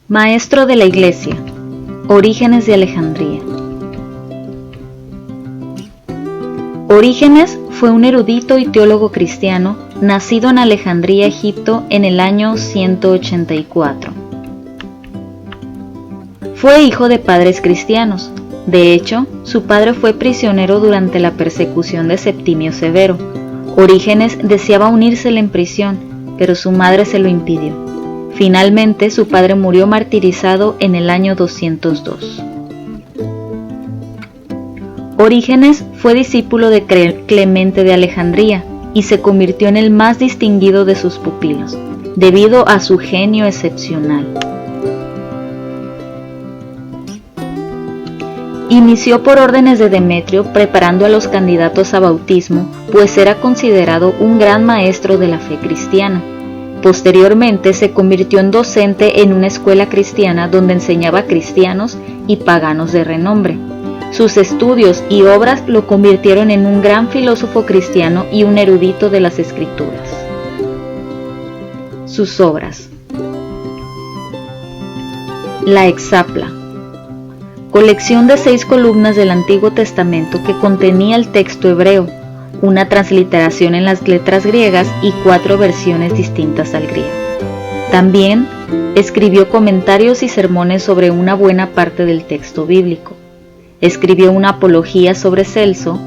Maestro de la Iglesia, Orígenes de Alejandría. Orígenes fue un erudito y teólogo cristiano, nacido en Alejandría, Egipto, en el año 184. Fue hijo de padres cristianos. De hecho, su padre fue prisionero durante la persecución de Septimio Severo. Orígenes deseaba unírsele en prisión, pero su madre se lo impidió. Finalmente, su padre murió martirizado en el año 202. Orígenes fue discípulo de Clemente de Alejandría y se convirtió en el más distinguido de sus pupilos, debido a su genio excepcional. Inició por órdenes de Demetrio preparando a los candidatos a bautismo, pues era considerado un gran maestro de la fe cristiana. Posteriormente se convirtió en docente en una escuela cristiana donde enseñaba a cristianos y paganos de renombre. Sus estudios y obras lo convirtieron en un gran filósofo cristiano y un erudito de las Escrituras. Sus obras: La Hexapla, colección de 6 columnas del Antiguo Testamento que contenía el texto hebreo, una transliteración en las letras griegas y 4 versiones distintas al griego. También escribió comentarios y sermones sobre una buena parte del texto bíblico. Escribió una apología sobre Celso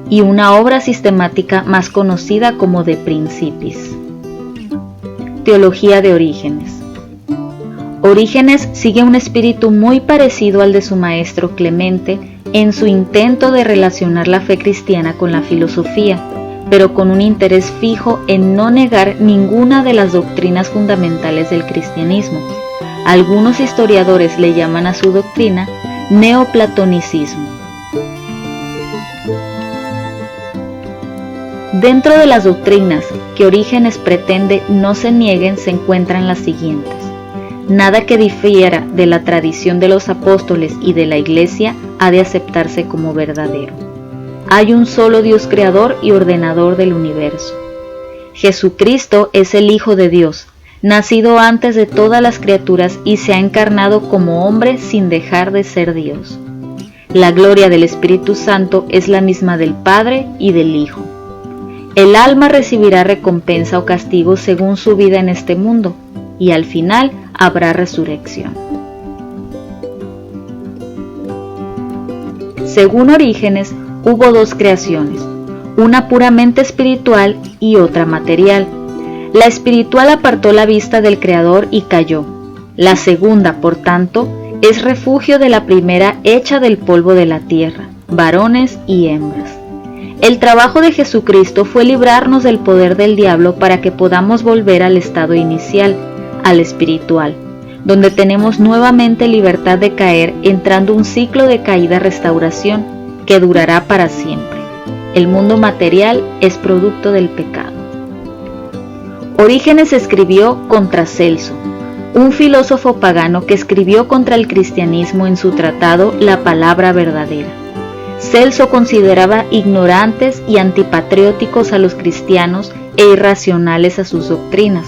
y una obra sistemática más conocida como De Principis. Teología de Orígenes. Orígenes sigue un espíritu muy parecido al de su maestro Clemente en su intento de relacionar la fe cristiana con la filosofía, pero con un interés fijo en no negar ninguna de las doctrinas fundamentales del cristianismo. Algunos historiadores le llaman a su doctrina neoplatonicismo. Dentro de las doctrinas que Orígenes pretende no se nieguen se encuentran las siguientes: nada que difiera de la tradición de los apóstoles y de la Iglesia ha de aceptarse como verdadero. Hay un solo Dios creador y ordenador del universo. Jesucristo es el Hijo de Dios, nacido antes de todas las criaturas y se ha encarnado como hombre sin dejar de ser Dios. La gloria del Espíritu Santo es la misma del Padre y del Hijo. El alma recibirá recompensa o castigo según su vida en este mundo, y al final habrá resurrección. Según Orígenes, hubo 2 creaciones, una puramente espiritual y otra material. La espiritual apartó la vista del Creador y cayó. La segunda, por tanto, es refugio de la primera hecha del polvo de la tierra, varones y hembras. El trabajo de Jesucristo fue librarnos del poder del diablo para que podamos volver al estado inicial, al espiritual, donde tenemos nuevamente libertad de caer, entrando un ciclo de caída-restauración que durará para siempre. El mundo material es producto del pecado. Orígenes escribió contra Celso, un filósofo pagano que escribió contra el cristianismo en su tratado La Palabra Verdadera. Celso consideraba ignorantes y antipatrióticos a los cristianos e irracionales a sus doctrinas.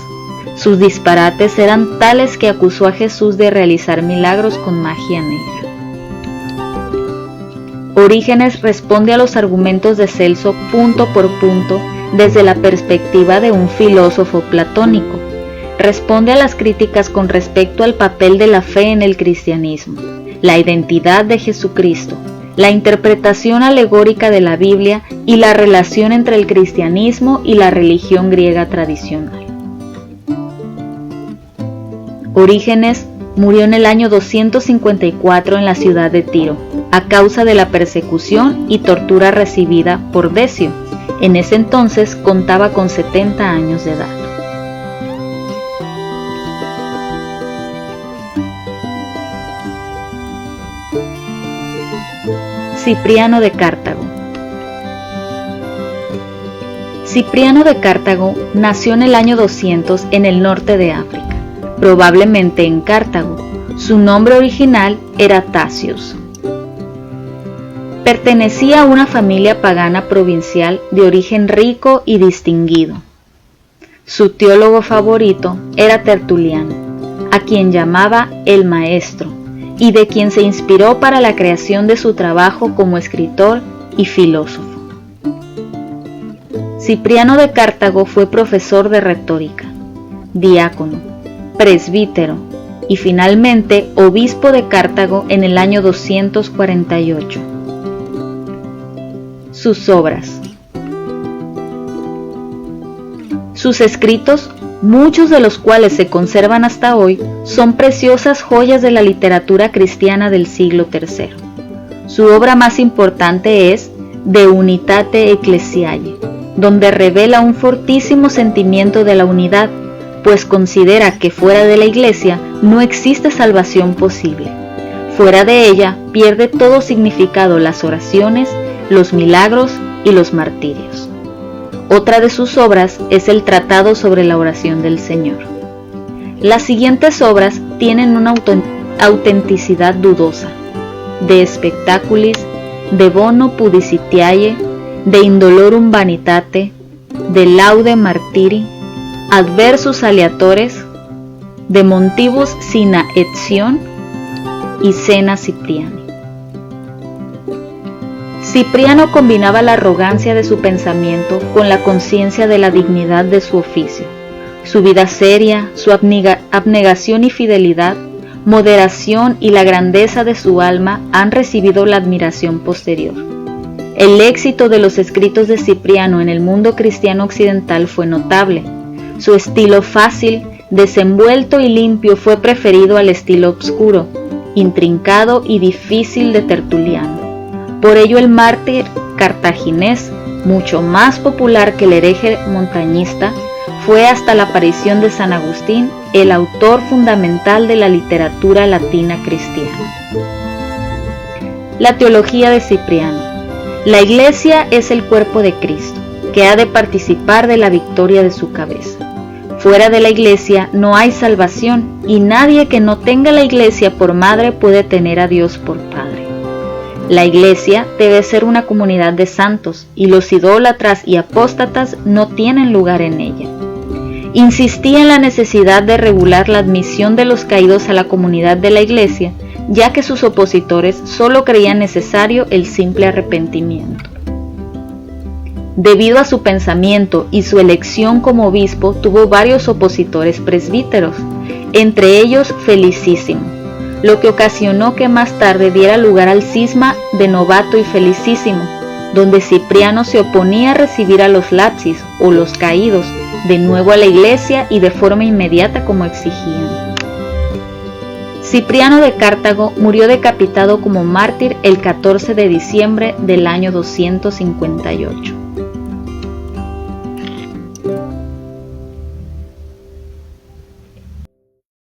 Sus disparates eran tales que acusó a Jesús de realizar milagros con magia negra. Orígenes responde a los argumentos de Celso punto por punto desde la perspectiva de un filósofo platónico. Responde a las críticas con respecto al papel de la fe en el cristianismo, la identidad de Jesucristo, la interpretación alegórica de la Biblia y la relación entre el cristianismo y la religión griega tradicional. Orígenes murió en el año 254 en la ciudad de Tiro, a causa de la persecución y tortura recibida por Decio. En ese entonces contaba con 70 años de edad. Cipriano de Cartago. Cipriano de Cartago nació en el año 200 en el norte de África, probablemente en Cartago. Su nombre original era Tasius. Pertenecía a una familia pagana provincial de origen rico y distinguido. Su teólogo favorito era Tertuliano. a quien llamaba el Maestro, y de quien se inspiró para la creación de su trabajo como escritor y filósofo. Cipriano de Cartago fue profesor de retórica, diácono, presbítero y finalmente obispo de Cartago en el año 248. Sus obras. Sus escritos, muchos de los cuales se conservan hasta hoy, son preciosas joyas de la literatura cristiana del siglo III. Su obra más importante es De Unitate Ecclesiae, donde revela un fortísimo sentimiento de la unidad, pues considera que fuera de la Iglesia no existe salvación posible. Fuera de ella pierde todo significado las oraciones, los milagros y los martirios. Otra de sus obras es el Tratado sobre la oración del Señor. Las siguientes obras tienen una autenticidad dudosa: De Spectaculis, De Bono Pudicitiae, De Indolorum Vanitate, De Laude Martiri, Adversus Aleatores, De Montibus Sina Etzion y Cena Cipriani. Cipriano combinaba la arrogancia de su pensamiento con la conciencia de la dignidad de su oficio. Su vida seria, su abnegación y fidelidad, moderación y la grandeza de su alma han recibido la admiración posterior. El éxito de los escritos de Cipriano en el mundo cristiano occidental fue notable. Su estilo fácil, desenvuelto y limpio fue preferido al estilo obscuro, intrincado y difícil de Tertuliano. Por ello el mártir cartaginés, mucho más popular que el hereje montañista, fue hasta la aparición de San Agustín el autor fundamental de la literatura latina cristiana. La teología de Cipriano. La Iglesia es el cuerpo de Cristo, que ha de participar de la victoria de su cabeza. Fuera de la Iglesia no hay salvación, y nadie que no tenga la Iglesia por madre puede tener a Dios por Padre. La Iglesia debe ser una comunidad de santos, y los idólatras y apóstatas no tienen lugar en ella. Insistía en la necesidad de regular la admisión de los caídos a la comunidad de la Iglesia, ya que sus opositores solo creían necesario el simple arrepentimiento. Debido a su pensamiento y su elección como obispo, tuvo varios opositores presbíteros, entre ellos Felicísimo, lo que ocasionó que más tarde diera lugar al cisma de Novato y Felicísimo, donde Cipriano se oponía a recibir a los lapsis o los caídos de nuevo a la Iglesia y de forma inmediata como exigían. Cipriano de Cartago murió decapitado como mártir el 14 de diciembre del año 258.